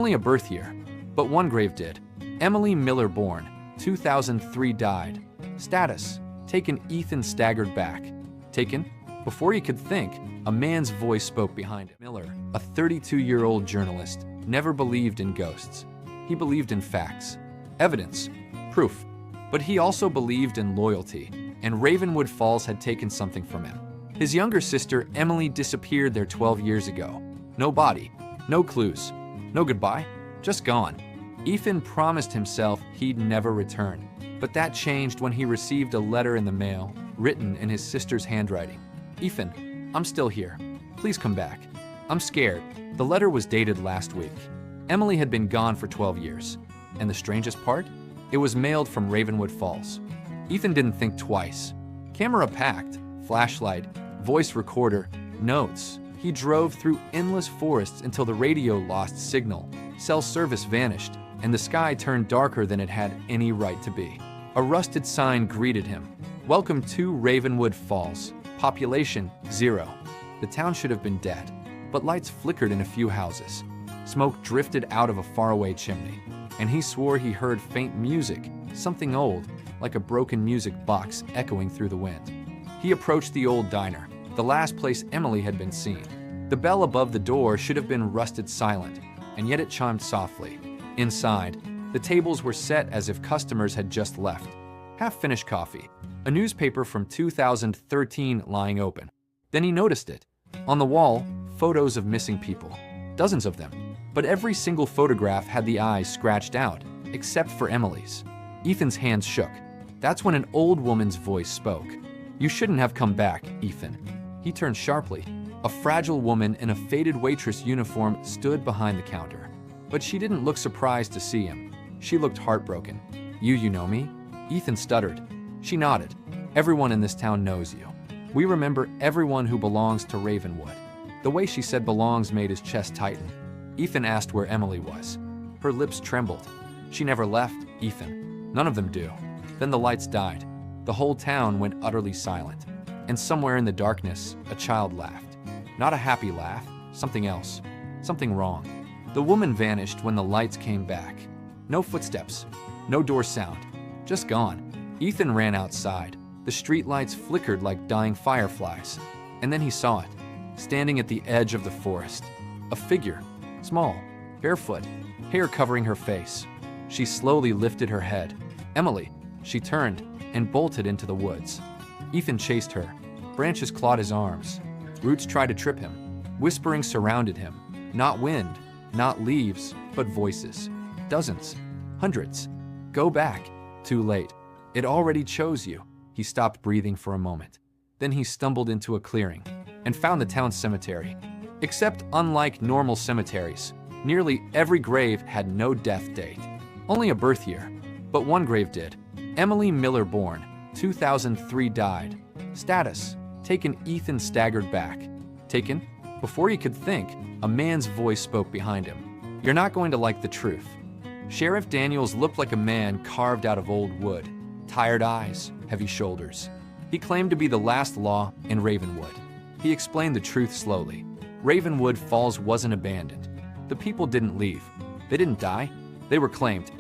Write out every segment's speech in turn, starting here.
Only a birth year, but one grave did. Emily Miller born, 2003 died. Status, taken. Ethan staggered back. Taken? Before he could think, a man's voice spoke behind him. Miller, a 32-year-old journalist, never believed in ghosts. He believed in facts, evidence, proof. But he also believed in loyalty, and Ravenwood Falls had taken something from him. His younger sister, Emily, disappeared there 12 years ago. No body, no clues, no goodbye, just gone. Ethan promised himself he'd never return, but that changed when he received a letter in the mail, written in his sister's handwriting. "Ethan, I'm still here. Please come back. I'm scared." The letter was dated last week. Emily had been gone for 12 years. And the strangest part? It was mailed from Ravenwood Falls. Ethan didn't think twice. Camera packed, flashlight, voice recorder, notes. He drove through endless forests until the radio lost signal, cell service vanished, and the sky turned darker than it had any right to be. A rusted sign greeted him. "Welcome to Ravenwood Falls. Population 0. The town should have been dead, but lights flickered in a few houses. Smoke drifted out of a faraway chimney, and he swore he heard faint music, something old, like a broken music box echoing through the wind. He approached the old diner, the last place Emily had been seen. The bell above the door should have been rusted silent, and yet it chimed softly. Inside, the tables were set as if customers had just left. Half-finished coffee, a newspaper from 2013 lying open. Then he noticed it. On the wall, photos of missing people. Dozens of them. But every single photograph had the eyes scratched out, except for Emily's. Ethan's hands shook. That's when an old woman's voice spoke. "You shouldn't have come back, Ethan." He turned sharply. A fragile woman in a faded waitress uniform stood behind the counter. But she didn't look surprised to see him. She looked heartbroken. You know me?" Ethan stuttered. She nodded. "Everyone in this town knows you. We remember everyone who belongs to Ravenwood." The way she said belongs made his chest tighten. Ethan asked where Emily was. Her lips trembled. "She never left, Ethan. None of them do." Then the lights died. The whole town went utterly silent. And somewhere in the darkness, a child laughed. Not a happy laugh, something else. Something wrong. The woman vanished when the lights came back. No footsteps, no door sound, just gone. Ethan ran outside. The streetlights flickered like dying fireflies. And then he saw it, standing at the edge of the forest. A figure, small, barefoot, hair covering her face. She slowly lifted her head. "Emily." She turned and bolted into the woods. Ethan chased her. Branches clawed his arms. Roots tried to trip him. Whispering surrounded him. Not wind, not leaves, but voices. Dozens, hundreds. "Go back." Too late. It already chose you. He stopped breathing for a moment. Then he stumbled into a clearing and found the town cemetery. Except unlike normal cemeteries, nearly every grave had no death date. Only a birth year, but one grave did. Emily Miller born, 2003 died. Status, taken. Ethan staggered back. Taken? Before he could think, a man's voice spoke behind him. "You're not going to like the truth." Sheriff Daniels looked like a man carved out of old wood. Tired eyes, heavy shoulders. He claimed to be the last law in Ravenwood. He explained the truth slowly. Ravenwood Falls wasn't abandoned. The people didn't leave. They didn't die. They were claimed.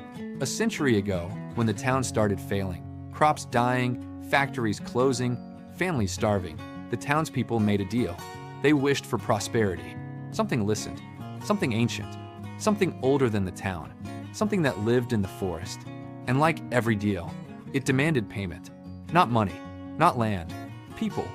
A century ago, when the town started failing, crops dying, factories closing, families starving, the townspeople made a deal. They wished for prosperity. Something listened. Something ancient. Something older than the town. Something that lived in the forest. And like every deal, it demanded payment. Not money, not land, people.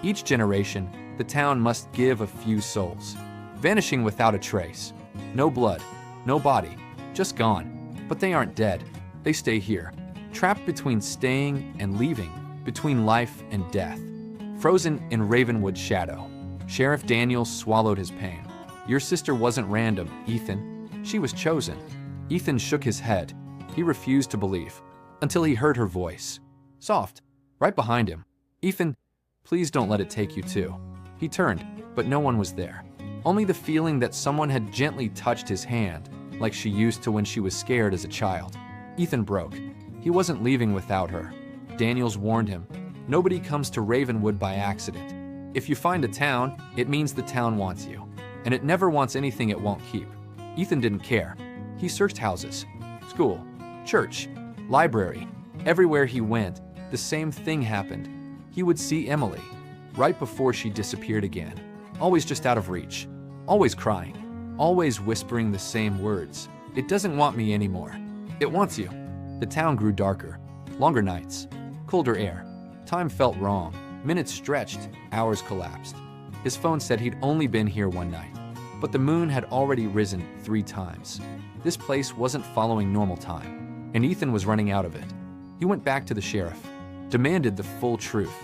Each generation, the town must give a few souls, vanishing without a trace. No blood, no body, just gone. But they aren't dead. They stay here, trapped between staying and leaving, between life and death. Frozen in Ravenwood's shadow. Sheriff Daniels swallowed his pain. "Your sister wasn't random, Ethan. She was chosen." Ethan shook his head. He refused to believe, until he heard her voice. Soft, right behind him. "Ethan, please don't let it take you too." He turned, but no one was there. Only the feeling that someone had gently touched his hand, like she used to when she was scared as a child. Ethan broke. He wasn't leaving without her. Daniels warned him, "Nobody comes to Ravenwood by accident. If you find a town, it means the town wants you, and it never wants anything it won't keep." Ethan didn't care. He searched houses, school, church, library. Everywhere he went, the same thing happened. He would see Emily, right before she disappeared again. Always just out of reach. Always crying. Always whispering the same words. It doesn't want me anymore. It wants you. The town grew darker. Longer nights. Colder air. Time felt wrong. Minutes stretched. Hours collapsed. His phone said he'd only been here one night. But the moon had already risen 3 times. This place wasn't following normal time, and Ethan was running out of it. He went back to the sheriff, demanded the full truth.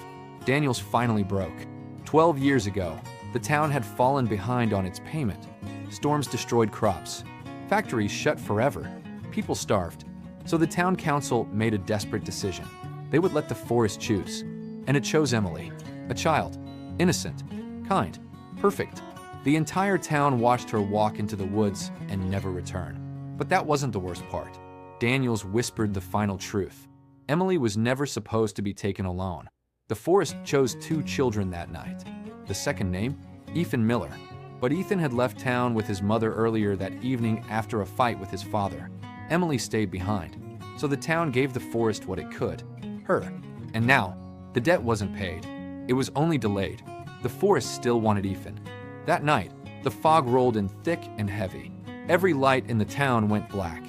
Daniels finally broke. 12 years ago, the town had fallen behind on its payment. Storms destroyed crops. Factories shut forever. People starved. So the town council made a desperate decision. They would let the forest choose. And it chose Emily, a child, innocent, kind, perfect. The entire town watched her walk into the woods and never return. But that wasn't the worst part. Daniels whispered the final truth. Emily was never supposed to be taken alone. The forest chose 2 children that night. The second name, Ethan Miller. But Ethan had left town with his mother earlier that evening after a fight with his father. Emily stayed behind. So the town gave the forest what it could, her. And now, the debt wasn't paid. It was only delayed. The forest still wanted Ethan. That night, the fog rolled in thick and heavy. Every light in the town went black.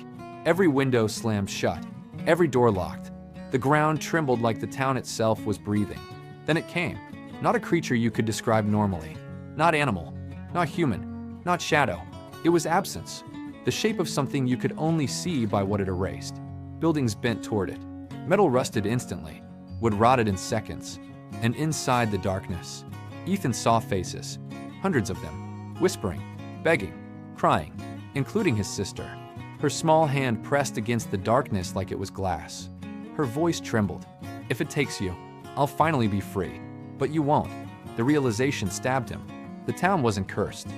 Every window slammed shut. Every door locked. The ground trembled like the town itself was breathing. Then it came. Not a creature you could describe normally. Not animal. Not human. Not shadow. It was absence. The shape of something you could only see by what it erased. Buildings bent toward it. Metal rusted instantly. Wood rotted in seconds. And inside the darkness, Ethan saw faces. Hundreds of them. Whispering. Begging. Crying. Including his sister. Her small hand pressed against the darkness like it was glass. Her voice trembled. If it takes you, I'll finally be free. But you won't. The realization stabbed him. The town wasn't cursed.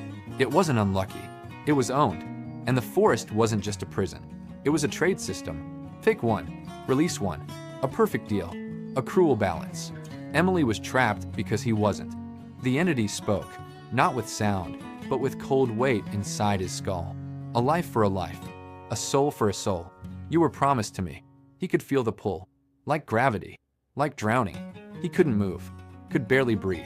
It wasn't unlucky. It was owned. And the forest wasn't just a prison. It was a trade system. Pick one. Release one. A perfect deal. A cruel balance. Emily was trapped because he wasn't. The entity spoke, not with sound, but with cold weight inside his skull. A life for a life. A soul for a soul. You were promised to me. He could feel the pull. Like gravity. Like drowning. He couldn't move. Could barely breathe.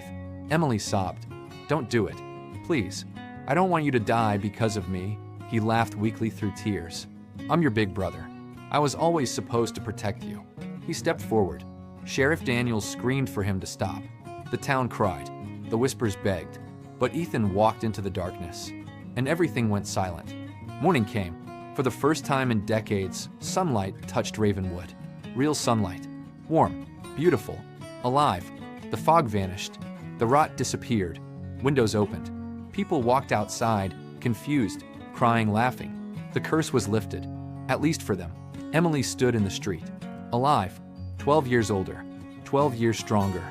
Emily sobbed. Don't do it. Please. I don't want you to die because of me. He laughed weakly through tears. I'm your big brother. I was always supposed to protect you. He stepped forward. Sheriff Daniels screamed for him to stop. The town cried. The whispers begged. But Ethan walked into the darkness. And everything went silent. Morning came. For the first time in decades, sunlight touched Ravenwood. Real sunlight. Warm. Beautiful. Alive. The fog vanished. The rot disappeared. Windows opened. People walked outside, confused, crying, laughing. The curse was lifted. At least for them. Emily stood in the street. Alive. 12 years older. 12 years stronger.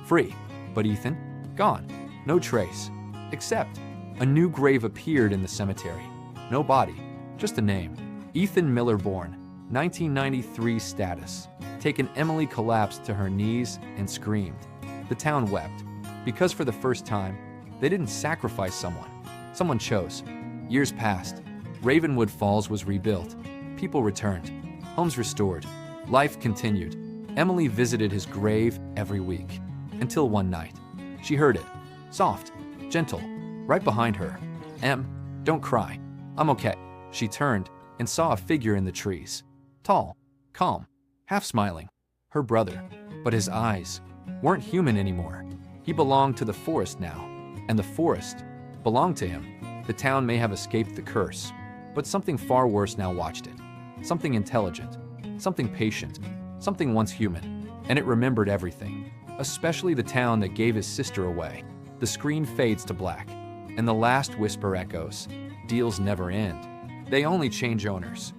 Free. But Ethan? Gone. No trace. Except a new grave appeared in the cemetery. No body. Just a name. Ethan Miller born. 1993 status. Taken. Emily collapsed to her knees and screamed. The town wept. Because for the first time, they didn't sacrifice someone. Someone chose. Years passed. Ravenwood Falls was rebuilt. People returned. Homes restored. Life continued. Emily visited his grave every week. Until one night. She heard it. Soft. Gentle. Right behind her. Em, don't cry. I'm okay. She turned and saw a figure in the trees. Tall. Calm. Half smiling. Her brother. But his eyes weren't human anymore. He belonged to the forest now. And the forest belonged to him. The town may have escaped the curse, but something far worse now watched it. Something intelligent. Something patient. Something once human. And it remembered everything. Especially the town that gave his sister away. The screen fades to black. And the last whisper echoes. Deals never end. They only change owners.